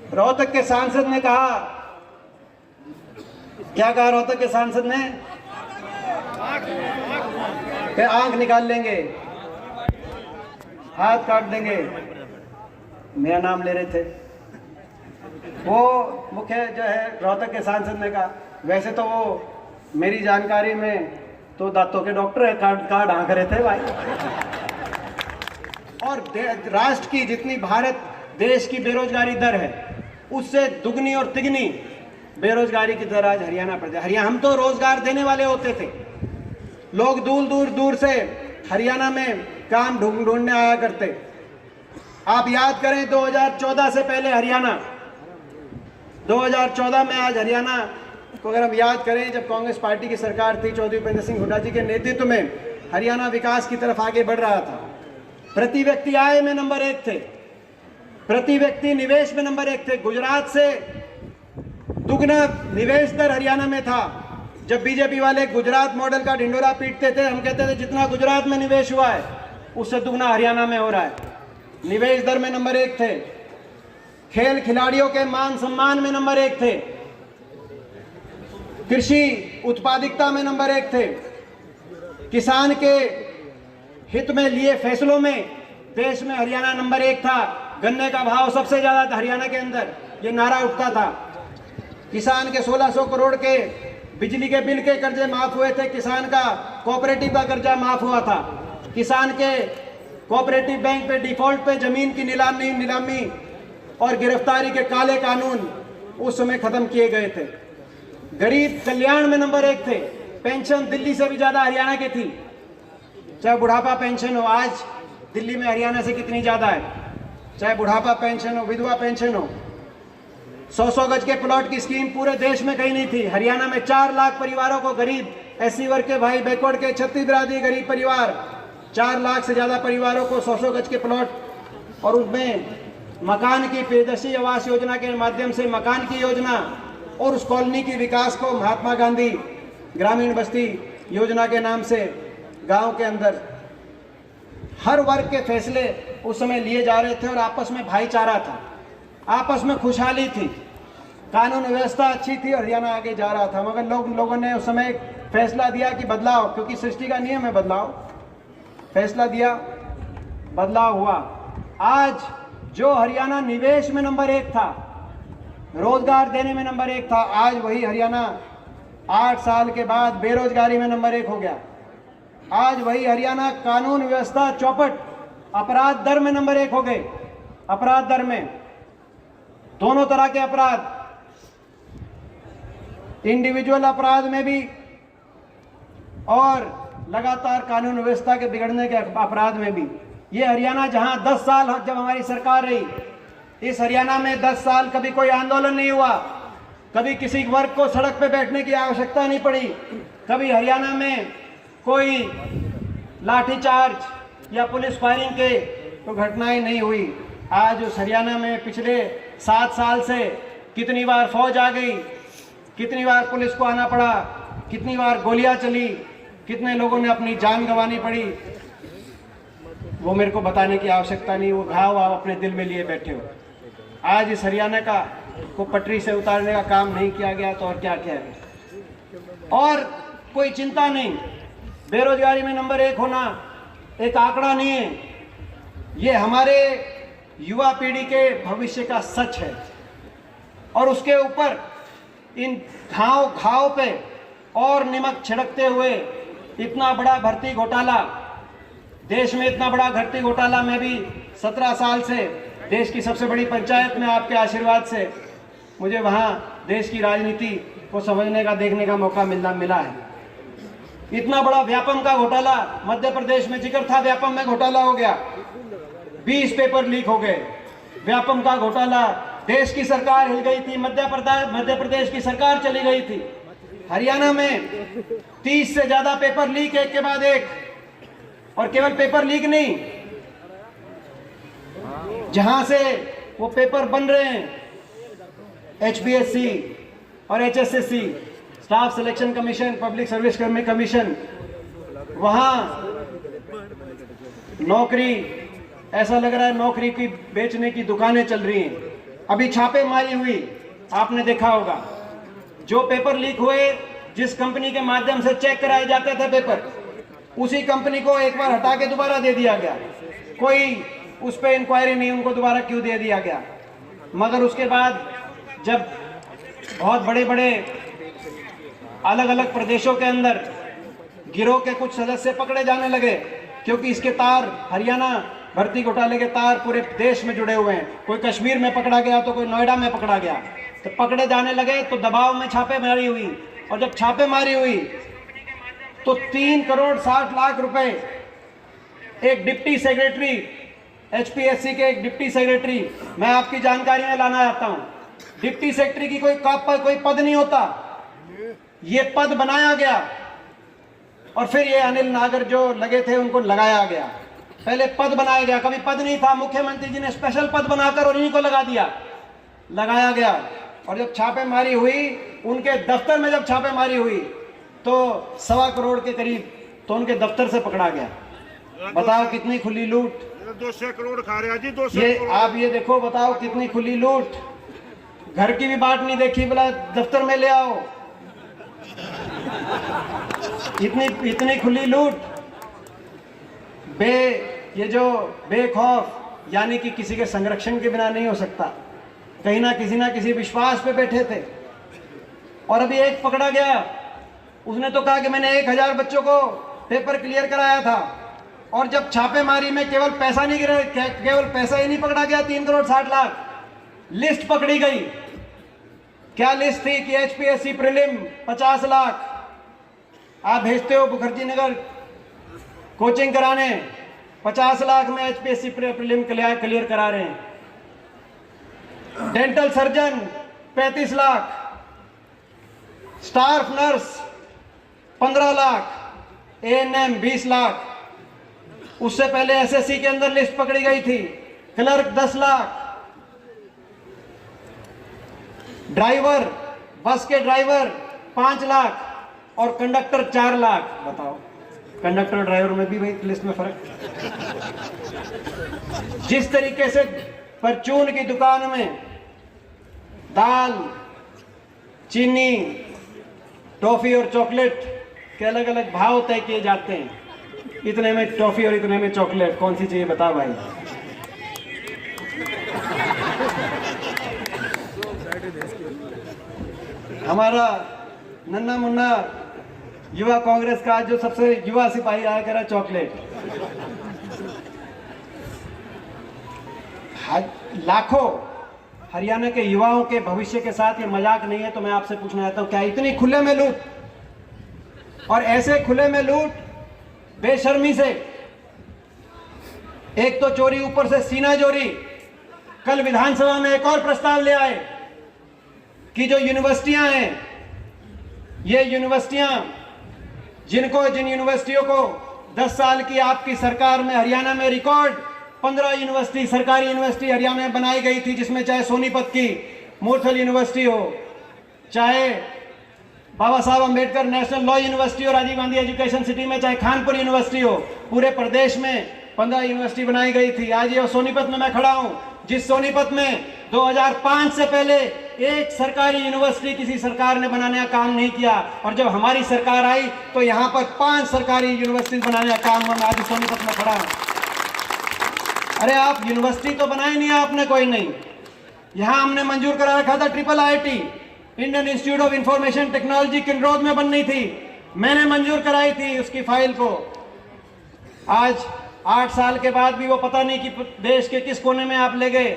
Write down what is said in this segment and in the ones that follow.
रोहतक के सांसद ने कहा, क्या कहा रोहतक के सांसद ने? कि आंख निकाल लेंगे, हाथ काट देंगे। मेरा नाम ले रहे थे वो मुख्य जो है रोहतक के सांसद ने कहा, वैसे तो वो मेरी जानकारी में तो दांतों के डॉक्टर है, कार्ड हाँक रहे थे भाई। और राष्ट्र की जितनी भारत देश की बेरोजगारी दर है उससे दुगनी और तिगनी बेरोजगारी की दर आज हरियाणा पर। हरियाणा, हम तो रोजगार देने वाले होते थे, लोग दूर दूर से हरियाणा में काम ढूंढने आया करते। आप याद करें 2014 से पहले हरियाणा, 2014 में आज हरियाणा को अगर हम याद करें, जब कांग्रेस पार्टी की सरकार थी चौधरी भूपेंद्र सिंह हुड्डा जी के नेतृत्व में, हरियाणा विकास की तरफ आगे बढ़ रहा था। प्रति व्यक्ति आय में नंबर 1 थे, प्रति व्यक्ति निवेश में नंबर 1 थे। गुजरात से दुगना निवेश दर हरियाणा में था। जब बीजेपी वाले गुजरात मॉडल का ढिंडोरा पीटते थे, हम कहते थे जितना गुजरात में निवेश हुआ है उससे दुगना हरियाणा में हो रहा है। निवेश दर में नंबर 1 थे, खेल खिलाड़ियों के मान सम्मान में नंबर 1 थे, कृषि उत्पादकता में नंबर 1 थे, किसान के हित में लिए फैसलों में देश में हरियाणा नंबर 1 था। गन्ने का भाव सबसे ज्यादा था हरियाणा के अंदर, ये नारा उठता था। किसान के 1600 करोड़ के बिजली के बिल के कर्जे माफ हुए थे, किसान का कोऑपरेटिव का कर्जा माफ हुआ था, किसान के कोऑपरेटिव बैंक पे डिफॉल्ट पे जमीन की नीलामी और गिरफ्तारी के काले कानून उस समय खत्म किए गए थे। गरीब कल्याण में नंबर 1 थे, पेंशन दिल्ली से भी ज्यादा हरियाणा की थी, चाहे बुढ़ापा पेंशन हो। आज दिल्ली में हरियाणा से कितनी ज्यादा है, चाहे बुढ़ापा पेंशन हो, विधवा पेंशन हो। 100 गज के प्लॉट की स्कीम पूरे देश में कहीं नहीं थी। हरियाणा में 4 लाख परिवारों को, गरीब एससी वर्ग के भाई, बैकवर्ड के, छत्तीस बिरादरी गरीब परिवार, 4 लाख से ज्यादा परिवारों को 100 गज के प्लॉट, और उसमें मकान की प्रियदर्शी आवास योजना के माध्यम से मकान की योजना और उस कॉलोनी की विकास को महात्मा गांधी ग्रामीण बस्ती योजना के नाम से गांव के अंदर हर वर्ग के फैसले उस समय लिए जा रहे थे। और आपस में भाईचारा था, आपस में खुशहाली थी, कानून व्यवस्था अच्छी थी, हरियाणा आगे जा रहा था। मगर लोगों ने उस समय फैसला दिया कि बदलाव, क्योंकि सृष्टि का नियम है बदलाव, फैसला दिया, बदलाव हुआ। आज जो हरियाणा निवेश में नंबर 1 था, रोजगार देने में नंबर 1 था, आज वही हरियाणा 8 साल के बाद बेरोजगारी में नंबर 1 हो गया। आज वही हरियाणा कानून व्यवस्था चौपट, अपराध दर में नंबर 1 हो गए। अपराध दर में दोनों तरह के अपराध, इंडिविजुअल अपराध में भी और लगातार कानून व्यवस्था के बिगड़ने के अपराध में भी। ये हरियाणा जहां 10 साल जब हमारी सरकार रही, इस हरियाणा में 10 साल कभी कोई आंदोलन नहीं हुआ, कभी किसी वर्ग को सड़क पे बैठने की आवश्यकता नहीं पड़ी, कभी हरियाणा में कोई लाठीचार्ज या पुलिस फायरिंग के तो घटनाएं नहीं हुई। आज उस हरियाणा में पिछले 7 साल से कितनी बार फौज आ गई, कितनी बार पुलिस को आना पड़ा, कितनी बार गोलियां चली, कितने लोगों ने अपनी जान गंवानी पड़ी, वो मेरे को बताने की आवश्यकता नहीं। वो घाव आप अपने दिल में लिए बैठे हो। आज इस हरियाणा का को पटरी से उतारने का काम नहीं किया गया तो और क्या किया गया। और कोई चिंता नहीं, बेरोजगारी में नंबर 1 होना एक आंकड़ा नहीं है, ये हमारे युवा पीढ़ी के भविष्य का सच है। और उसके ऊपर इन घाव पे और नमक छिड़कते हुए इतना बड़ा भर्ती घोटाला, देश में इतना बड़ा भर्ती घोटाला, मैं भी 17 साल से देश की सबसे बड़ी पंचायत में आपके आशीर्वाद से मुझे वहां देश की राजनीति को समझने का, देखने का मौका मिला है। इतना बड़ा व्यापम का घोटाला मध्य प्रदेश में, जिक्र था व्यापम में घोटाला हो गया, 20 पेपर लीक हो गए। व्यापम का घोटाला, देश की सरकार हिल गई थी, मध्य प्रदेश की सरकार चली गई थी। हरियाणा में 30 से ज्यादा पेपर लीक, एक के बाद एक। और केवल पेपर लीक नहीं, जहां से वो पेपर बन रहे हैं, HPSC और HSSC, staff selection commission, public service commission, वहां नौकरी, ऐसा लग रहा है नौकरी की बेचने की दुकानें चल रही हैं। अभी छापेमारी हुई, आपने देखा होगा, जो पेपर लीक हुए, जिस कंपनी के माध्यम से चेक कराए जाते थे पेपर, उसी कंपनी को एक बार हटा के दोबारा दे दिया गया। कोई उस पर इंक्वायरी नहीं, उनको दोबारा क्यों दे दिया गया। मगर उसके बाद जब बहुत बड़े बड़े अलग अलग प्रदेशों के अंदर गिरोह के कुछ सदस्य पकड़े जाने लगे, क्योंकि इसके तार, हरियाणा भर्ती घोटाले के तार पूरे देश में जुड़े हुए हैं, कोई कश्मीर में पकड़ा गया तो कोई नोएडा में पकड़ा गया, तो पकड़े जाने लगे तो दबाव में छापेमारी हुई। और जब छापेमारी हुई तो 3 करोड़ 60 लाख रुपए एक डिप्टी सेक्रेटरी, एचपीएससी के एक डिप्टी सेक्रेटरी, मैं आपकी जानकारी में लाना चाहता हूं, डिप्टी सेक्रेटरी की कोई पद नहीं होता, ये पद बनाया गया और फिर ये अनिल नागर जो लगे थे उनको लगाया गया। पहले पद बनाया गया, कभी पद नहीं था, मुख्यमंत्री जी ने स्पेशल पद बनाकर और इन्हीं को लगा दिया, लगाया गया। और जब छापेमारी हुई, उनके दफ्तर में जब छापेमारी हुई तो 1.25 करोड़ के करीब तो उनके दफ्तर से पकड़ा गया। बताओ कितनी खुली लूट, 200 करोड़ खा रहे हैं जी, 200 ये आप ये देखो, बताओ कितनी खुली लूट। घर की भी बात नहीं देखी, बोला दफ्तर में ले आओ, इतनी खुली लूट। ये जो बेखौफ, यानी कि किसी के संरक्षण के बिना नहीं हो सकता, कहीं ना किसी विश्वास पे बैठे थे। और अभी एक पकड़ा गया, उसने तो कहा कि मैंने 1000 बच्चों को पेपर क्लियर कराया था। और जब छापेमारी में केवल पैसा नहीं गिरा, केवल पैसा ही नहीं पकड़ा गया, 3 करोड़ 60 लाख, लिस्ट पकड़ी गई। क्या लिस्ट थी कि एचपीएससी प्रीलिम 50 लाख आप भेजते हो मुखर्जी नगर कोचिंग कराने, 50 लाख में एचपीएससी प्रीलिम क्लियर करा रहे हैं। Dental surgeon 35 lakh, staff nurse 15 lakh, ANM 20 lakh. उससे पहले एसएससी के अंदर लिस्ट पकड़ी गई थी, क्लर्क 10 लाख, ड्राइवर, बस के ड्राइवर 5 लाख और कंडक्टर 4 लाख। बताओ, कंडक्टर और ड्राइवर में भी भाई लिस्ट में फर्क। जिस तरीके से परचून की दुकान में दाल, चीनी, टॉफी और चॉकलेट के अलग अलग भाव तय किए जाते हैं, इतने में टॉफी और इतने में चॉकलेट, कौन सी चाहिए बताओ भाई। हमारा नन्ना मुन्ना युवा कांग्रेस का जो सबसे युवा सिपाही आया कह रहा चॉकलेट। लाखों हरियाणा के युवाओं के भविष्य के साथ ये मजाक नहीं है। तो मैं आपसे पूछना चाहता हूं, क्या इतनी खुले में लूट, और ऐसे खुले में लूट, बेशर्मी से, एक तो चोरी, ऊपर से सीना चोरी। कल विधानसभा में एक और प्रस्ताव ले आए कि जो यूनिवर्सिटियां हैं, ये यूनिवर्सिटियां जिन यूनिवर्सिटियों को 10 साल की आपकी सरकार में हरियाणा में रिकॉर्ड 15 यूनिवर्सिटी, सरकारी यूनिवर्सिटी हरियाणा में बनाई गई थी, जिसमें चाहे सोनीपत की मूर्थल यूनिवर्सिटी हो, चाहे बाबा साहब अंबेडकर नेशनल लॉ यूनिवर्सिटी और राजीव गांधी एजुकेशन सिटी में चाहे खानपुर यूनिवर्सिटी हो, पूरे प्रदेश में 15 यूनिवर्सिटी बनाई गई थी। आज ये सोनीपत में मैं खड़ा हूं, जिस सोनीपत में 2005 से पहले एक सरकारी यूनिवर्सिटी किसी सरकार ने बनाने का काम नहीं किया, और जब हमारी सरकार आई तो यहां पर 5 सरकारी यूनिवर्सिटी बनाने का काम हुआ। आज सोनीपत में खड़ा हूं। अरे आप यूनिवर्सिटी तो बनाए नहीं आपने, कोई नहीं। यहां हमने मंजूर करा रखा था IIIT, Indian Institute of Information Technology किंगरोड में बननी थी, मैंने मंजूर कराई थी उसकी फाइल को। आज 8 साल के बाद भी वो पता नहीं कि देश के किस कोने में आप ले गए,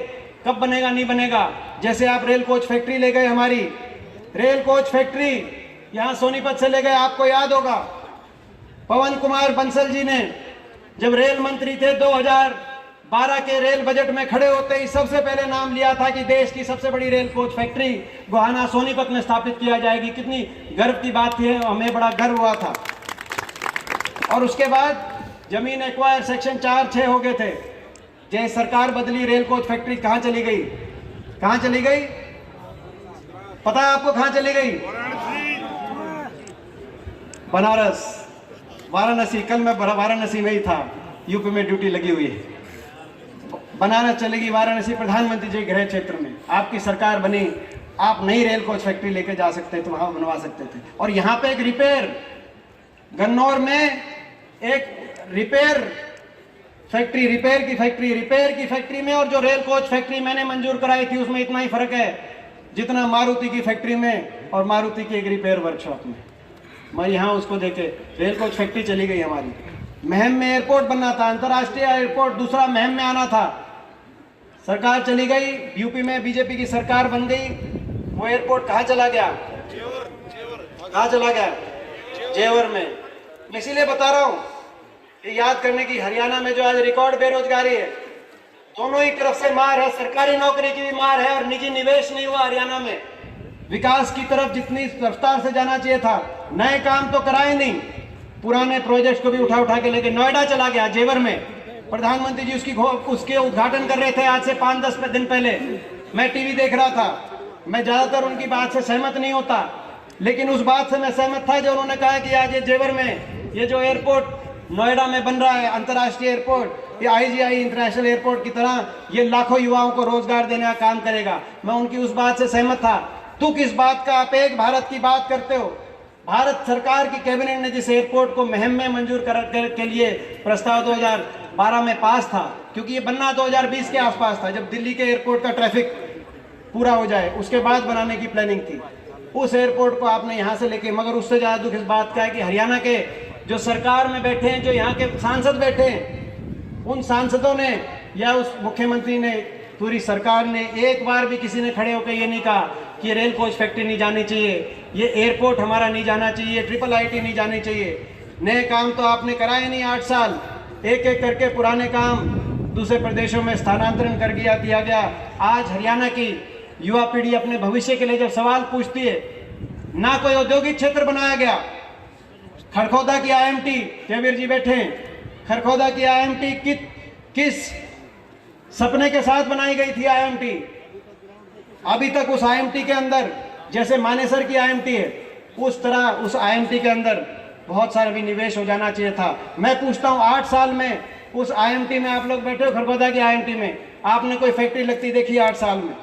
कब बनेगा नहीं बनेगा। जैसे आप रेल कोच फैक्ट्री ले गए, हमारी रेल कोच फैक्ट्री यहां सोनीपत से ले गए। आपको याद होगा पवन कुमार बंसल जी ने जब रेल मंत्री थे 2012 के रेल बजट में खड़े होते ही सबसे पहले नाम लिया था कि देश की सबसे बड़ी rail coach factory Gohana Sonipat में स्थापित किया जाएगी। कितनी गर्व की बात थी, हमें बड़ा गर्व हुआ था। और उसके बाद जमीन एक्वायर सेक्शन 4-6 हो गए थे। जैसे सरकार बदली, रेल कोच फैक्ट्री कहां चली गई? कहां चली गई पता है आपको? कहां चली गई? बनारस, वाराणसी। कल मैं वाराणसी में ही था, यूपी में ड्यूटी लगी हुई है। बनारस चलेगी, वाराणसी प्रधानमंत्री जी गृह क्षेत्र में। आपकी सरकार बनी, आप नई रेल कोच फैक्ट्री लेके जा सकते थे, वहाँ बनवा सकते थे। और यहाँ पे एक रिपेयर, गन्नौर में एक रिपेयर की फैक्ट्री में और जो रेल कोच फैक्ट्री मैंने मंजूर कराई थी उसमें इतना ही फर्क है जितना मारुति की फैक्ट्री में और मारुति की एक रिपेयर वर्कशॉप में। मैं यहाँ उसको देखे, रेल कोच फैक्ट्री चली गई हमारी। महम में एयरपोर्ट बनना था, अंतर्राष्ट्रीय एयरपोर्ट दूसरा महम में आना था, सरकार चली गई, यूपी में बीजेपी की सरकार बन गई, वो एयरपोर्ट कहाँ चला गया? जेवर में। मैं इसीलिए बता रहा हूँ कि याद करने की, हरियाणा में जो आज रिकॉर्ड बेरोजगारी है, दोनों ही तरफ से मार है, सरकारी नौकरी की भी मार है और निजी निवेश नहीं हुआ हरियाणा में। विकास की तरफ जितनी रफ्तार से जाना चाहिए था, नए काम तो कराए नहीं, पुराने प्रोजेक्ट को भी उठा के लेके नोएडा चला गया, जेवर में। प्रधानमंत्री जी उसके उद्घाटन कर रहे थे आज से 5-10 दिन पहले, मैं टीवी देख रहा था। मैं ज्यादातर उनकी बात से सहमत नहीं होता, लेकिन उस बात से मैं सहमत था जो उन्होंने कहा कि आज ये जेवर में ये जो एयरपोर्ट नोएडा में बन रहा है, अंतर्राष्ट्रीय एयरपोर्ट, ये IGI इंटरनेशनल एयरपोर्ट की तरह ये लाखों युवाओं को रोजगार देने का काम करेगा। मैं उनकी उस बात से सहमत था। तो किस बात का आप एक भारत की बात करते हो? भारत सरकार की कैबिनेट ने जिस एयरपोर्ट को महम में मंजूर के लिए प्रस्ताव 2012 में पास था, क्योंकि ये बनना 2020 के आसपास था, जब दिल्ली के एयरपोर्ट का ट्रैफिक पूरा हो जाए उसके बाद बनाने की प्लानिंग थी। उस एयरपोर्ट को आपने यहाँ से लेके, मगर उससे ज़्यादा दुख इस बात का है कि हरियाणा के जो सरकार में बैठे हैं, जो यहाँ के सांसद बैठे हैं, उन सांसदों ने या उस मुख्यमंत्री ने, पूरी सरकार ने एक बार भी किसी ने खड़े होकर ये नहीं कहा कि ये रेल कोच फैक्ट्री नहीं जानी चाहिए, ये एयरपोर्ट हमारा नहीं जाना चाहिए, IIIT नहीं जानी चाहिए। नए काम तो आपने कराए नहीं, 8 साल एक एक करके पुराने काम दूसरे प्रदेशों में स्थानांतरण कर दिया गया। आज हरियाणा की युवा पीढ़ी अपने भविष्य के लिए जब सवाल पूछती है, ना कोई औद्योगिक क्षेत्र बनाया गया। खरखोदा की IMT, जयवीर जी बैठे हैं, खरखोदा की IMT किस सपने के साथ बनाई गई थी IMT? अभी तक उस IMT के अंदर, जैसे मानेसर की IMT है, उस तरह उस IMT के अंदर बहुत सारा भी निवेश हो जाना चाहिए था। मैं पूछता हूँ, 8 साल में उस IMT में आप लोग बैठे हो, खरखोदा की IMT में आपने कोई फैक्ट्री लगती देखी 8 साल में?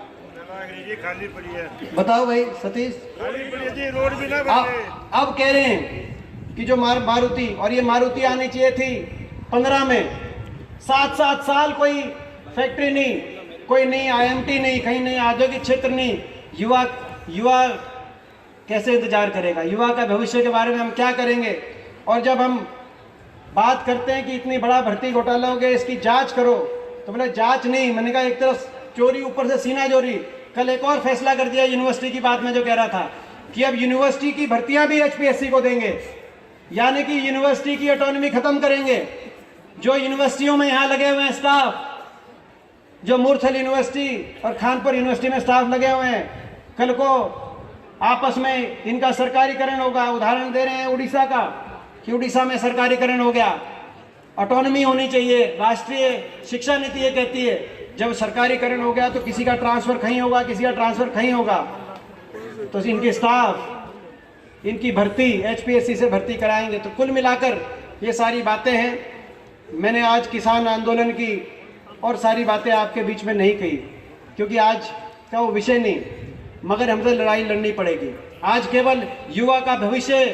खाली पड़ी है। बताओ भाई सतीश, खाली पड़ी है जी, रोड भी ना बने। अब कह रहे हैं कि जो मारुति, और ये मारुति आनी चाहिए थी 15 में, 7 साल कोई फैक्ट्री नहीं, कोई नई IMT नहीं, कहीं नहीं औद्योगिक क्षेत्र नहीं। युवा कैसे इंतजार करेगा? युवा का भविष्य के बारे में हम क्या करेंगे? और जब हम बात करते हैं कि इतनी बड़ा भर्ती घोटाला हो गया, इसकी जांच करो, तो बोले जांच नहीं। मैंने कहा एक तरफ चोरी, ऊपर से सीना चोरी। कल एक और फैसला कर दिया यूनिवर्सिटी की बात में, जो कह रहा था कि अब यूनिवर्सिटी की भर्तियां भी HPSC को देंगे, यानी कि यूनिवर्सिटी की ऑटोनॉमी खत्म करेंगे। जो यूनिवर्सिटियों में यहाँ लगे हुए हैं स्टाफ, जो मूर्थल यूनिवर्सिटी और खानपुर यूनिवर्सिटी में स्टाफ लगे हुए हैं, कल को आपस में इनका सरकारीकरण होगा। उदाहरण दे रहे हैं उड़ीसा का, कि उड़ीसा में सरकारीकरण हो गया। ऑटोनॉमी होनी चाहिए, राष्ट्रीय शिक्षा नीति ये कहती है जब सरकारीकरण हो गया तो किसी का ट्रांसफर कहीं होगा, किसी का ट्रांसफर कहीं होगा, तो इनके स्टाफ, इनकी भर्ती HPSC से भर्ती कराएंगे। तो कुल मिलाकर ये सारी बातें हैं। मैंने आज किसान आंदोलन की और सारी बातें आपके बीच में नहीं कही, क्योंकि आज का वो विषय नहीं, मगर हमसे लड़ाई लड़नी पड़ेगी। आज केवल युवा का भविष्य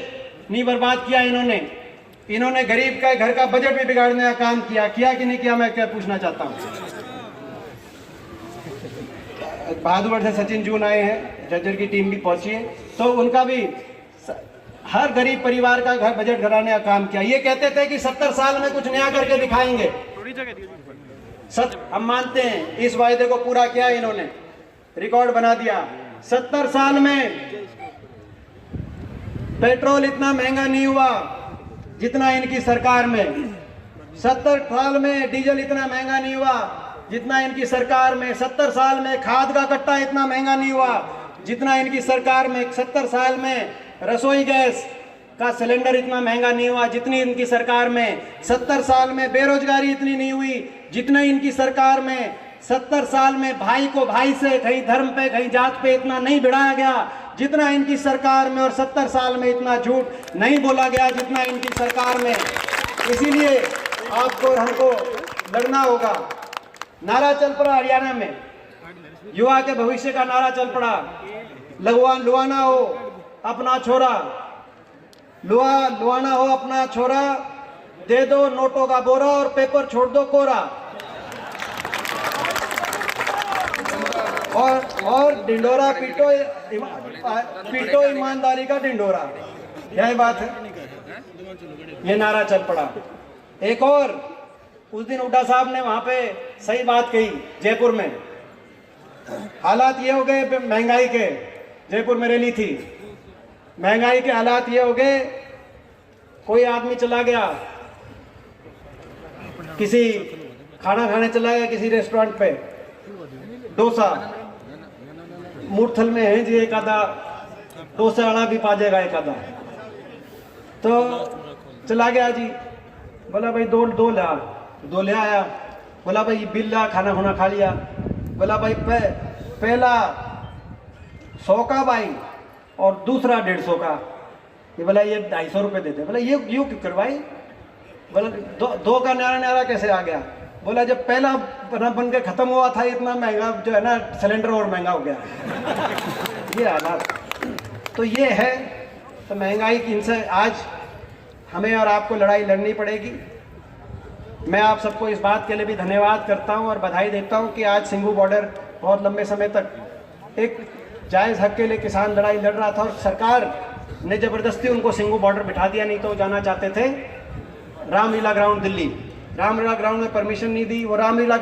नहीं बर्बाद किया इन्होंने गरीब का घर का बजट भी बिगाड़ने का काम किया कि नहीं किया? मैं क्या पूछना चाहता हूँ। बहादुर से सचिन जून आए हैं, जज्जर की टीम भी पहुंची है, तो उनका भी हर गरीब परिवार का घर बजट घराने का काम किया। ये कहते थे कि 70 साल में कुछ नया करके दिखाएंगे। हम मानते हैं इस वायदे को पूरा किया इन्होंने, रिकॉर्ड बना दिया। 70 साल में पेट्रोल इतना महंगा नहीं हुआ जितना इनकी सरकार में। 70 साल में डीजल इतना महंगा नहीं हुआ जितना इनकी सरकार में। 70 साल में खाद का कट्टा इतना महंगा नहीं हुआ जितना इनकी सरकार में। 70 साल में रसोई गैस का सिलेंडर इतना महंगा नहीं हुआ जितनी इनकी सरकार में। 70 साल में बेरोजगारी इतनी नहीं हुई जितनी इनकी सरकार में। 70 साल में भाई को भाई से, कहीं धर्म पे कहीं जात पे इतना नहीं भिड़ाया गया जितना इनकी सरकार में। और 70 साल में इतना झूठ नहीं बोला गया जितना इनकी सरकार में। इसीलिए आपको और हमको लड़ना होगा। नारा चल पड़ा हरियाणा में, युवा के भविष्य का नारा चल पड़ा, लुआना हो अपना छोरा, लुआना हो अपना छोरा, दे दो नोटों का बोरा और पेपर छोड़ दो कोरा। और डिंडोरा पीटो ईमानदारी का डिंडोरा, यही बात है। ये नारा चल पड़ा। एक और उस दिन हुड्डा साहब ने वहां पे सही बात कही, जयपुर में हालात ये हो गए महंगाई के, जयपुर में रैली थी, महंगाई के हालात ये हो गए, कोई आदमी चला गया किसी खाना खाने चला गया किसी रेस्टोरेंट पे, डोसा मूर्थल में है जी, एक आधा डोसा वाला भी पा जाएगा एक आधा, तो चला गया जी, बोला भाई दो ले आया, बोला भाई बिल ला, खाना खुना खा लिया, बोला भाई पहला 100 का भाई और दूसरा 150 का, ये बोला ये 250 रुपये देते, बोला ये यूँ क्यों करवाई, बोला दो का न्यारा कैसे आ गया, बोला जब पहला बन के खत्म हुआ था इतना महंगा जो है ना सिलेंडर और महंगा हो गया। ये हालात तो ये है, तो महंगाई की इनसे आज हमें और आपको लड़ाई लड़नी पड़ेगी। मैं आप सबको इस बात के लिए भी धन्यवाद करता हूं और बधाई देता हूं कि आज सिंघू बॉर्डर बहुत लंबे समय तक एक जायज़ हक के लिए किसान लड़ाई लड़ रहा था और सरकार ने ज़बरदस्ती उनको सिंघू बॉर्डर बिठा दिया, नहीं तो जाना चाहते थे रामलीला ग्राउंड दिल्ली। रामलीला ग्राउंड में परमिशन नहीं दी। वो रामलीला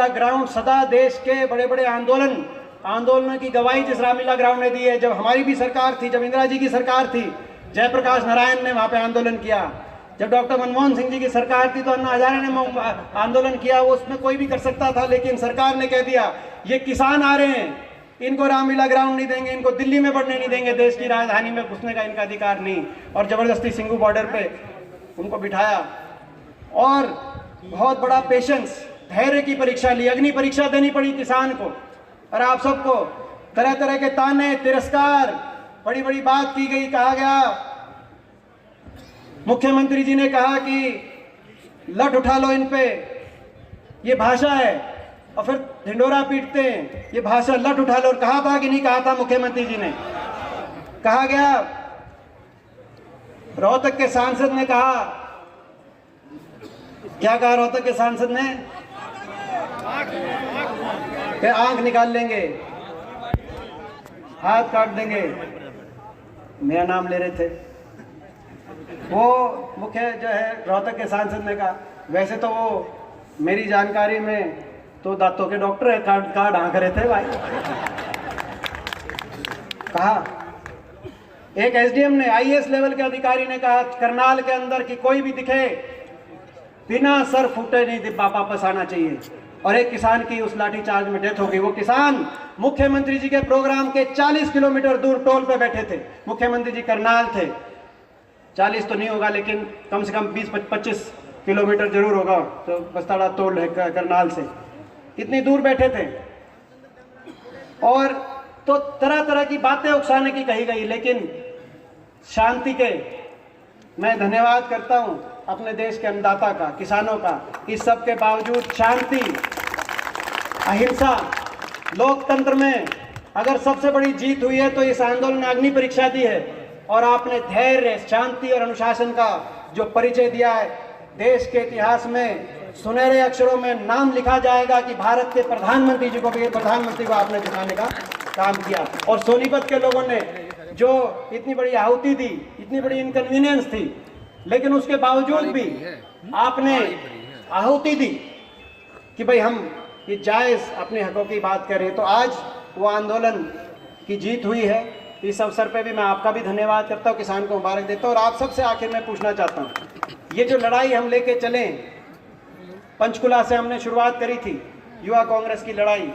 ग्राउंड सदा देश के बड़े बड़े आंदोलनों की गवाही जिस रामलीला ग्राउंड ने दी है। जब हमारी भी सरकार थी, जब इंदिरा जी की सरकार थी, जयप्रकाश नारायण ने वहाँ पे आंदोलन किया। जब डॉक्टर मनमोहन सिंह जी की सरकार थी तो अन्ना हजारे ने आंदोलन किया, वो उसमें कोई भी कर सकता था, लेकिन सरकार ने कह दिया ये किसान आ रहे हैं, इनको रामलीला ग्राउंड नहीं देंगे, इनको दिल्ली में बढ़ने नहीं देंगे, देश की राजधानी में घुसने का इनका अधिकार नहीं। और जबरदस्ती सिंघू बॉर्डर पे उनको बिठाया और बहुत बड़ा पेशेंस, धैर्य की परीक्षा ली, अग्नि परीक्षा देनी पड़ी किसान को। और आप सबको तरह तरह के ताने, तिरस्कार, बड़ी बड़ी बात की गई, कहा गया, मुख्यमंत्री जी ने कहा कि लठ उठा लो इन पे, ये भाषा है, और फिर ढिंडोरा पीटते हैं, ये भाषा लठ उठा लो। और कहा था कि नहीं कहा था मुख्यमंत्री जी ने? कहा गया, रोहतक के सांसद ने कहा, क्या कहा रोहतक के सांसद ने? कि आंख निकाल लेंगे, हाथ काट देंगे। मेरा नाम ले रहे थे वो मुख्य जो है रोहतक के सांसद ने कहा, वैसे तो वो मेरी जानकारी में तो दांतों के डॉक्टर है, कार्ड हाँक रहे थे भाई। कहा एक एसडीएम ने, आईएएस लेवल के अधिकारी ने कहा करनाल के अंदर कि कोई भी दिखे बिना सर फूटे नहीं डिब्बा वापस आना चाहिए। और एक किसान की उस लाठी चार्ज में डेथ हो गई। वो किसान मुख्यमंत्री जी के प्रोग्राम के 40 किलोमीटर दूर टोल पे बैठे थे। मुख्यमंत्री जी करनाल थे, 40 तो नहीं होगा लेकिन कम से कम 20-25 किलोमीटर जरूर होगा, तो बस्ताड़ा टोल है करनाल से, इतनी दूर बैठे थे। और तो तरह तरह की बातें उकसाने की कही गई, लेकिन शांति के मैं धन्यवाद करता हूं अपने देश के अन्नदाता का, किसानों का। इस सब के बावजूद शांति, अहिंसा, लोकतंत्र में अगर सबसे बड़ी जीत हुई है तो इस आंदोलन ने अग्नि परीक्षा दी है। और आपने धैर्य, शांति और अनुशासन का जो परिचय दिया है, देश के इतिहास में सुनहरे अक्षरों में नाम लिखा जाएगा कि भारत के प्रधानमंत्री जी को भी, प्रधानमंत्री को आपने जिताने का काम किया। और सोनीपत के लोगों ने जो इतनी बड़ी आहुति दी, इतनी बड़ी इनकन्वीनियंस थी, लेकिन उसके बावजूद भी आपने आहुति दी कि भाई हम ये जायज़ अपने हकों की बात करें। तो आज वो आंदोलन की जीत हुई है। इस अवसर पे भी मैं आपका भी धन्यवाद करता हूँ, किसान को मुबारक देता हूँ। और आप सबसे आखिर में पूछना चाहता हूँ, ये जो लड़ाई हम लेके चले, पंचकुला से हमने शुरुआत करी थी, युवा कांग्रेस की लड़ाई,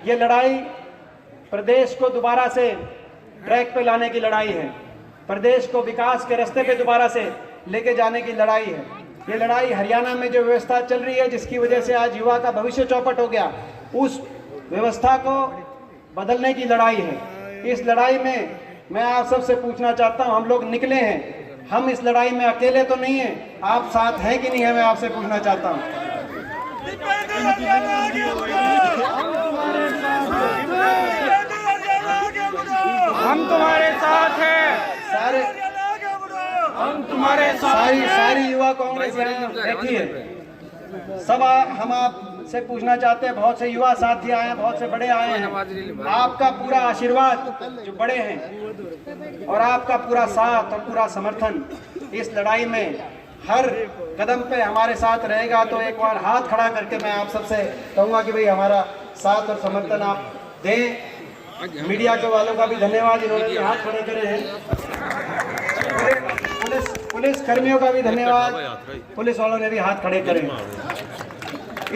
ये लड़ाई प्रदेश को दोबारा से ट्रैक पे लाने की लड़ाई है, प्रदेश को विकास के रास्ते पे दोबारा से लेके जाने की लड़ाई है। ये लड़ाई हरियाणा में जो व्यवस्था चल रही है, जिसकी वजह से आज युवा का भविष्य चौपट हो गया, उस व्यवस्था को बदलने की लड़ाई है। इस लड़ाई में मैं आप सबसे पूछना चाहता हूं, हम लोग निकले हैं, हम इस लड़ाई में अकेले तो नहीं हैं, आप साथ हैं कि नहीं है, मैं आपसे पूछना चाहता हूं। हम तुम्हारे साथ हैं, सारे हम तुम्हारे साथ सारी हैं। सारी युवा कांग्रेस यहाँ बैठी है। सब हम आपसे पूछना चाहते हैं, बहुत से युवा साथी आए हैं, बहुत से बड़े आए हैं, आपका पूरा आशीर्वाद जो बड़े हैं और आपका पूरा साथ और पूरा समर्थन इस लड़ाई में हर कदम पे हमारे साथ रहेगा। तो एक बार हाथ खड़ा करके मैं आप सबसे कहूँगा कि भाई हमारा साथ और समर्थन आप दें। मीडिया के वालों का भी धन्यवाद, इन्होंने भी हाथ खड़े करे हैं। पुलिस कर्मियों का भी धन्यवाद, पुलिस वालों ने भी हाथ खड़े करे।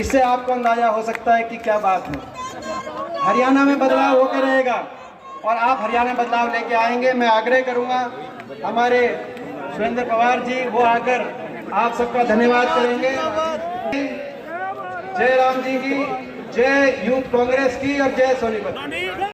इससे आपको अंदाजा हो सकता है कि क्या बात है। हरियाणा में बदलाव होकर रहेगा और आप हरियाणा में बदलाव लेके आएंगे। मैं आग्रह करूंगा हमारे सुरेंद्र पवार जी, वो आकर आप सबका धन्यवाद करेंगे। जय राम जी की, जय यूथ कांग्रेस की और जय सोनीपत।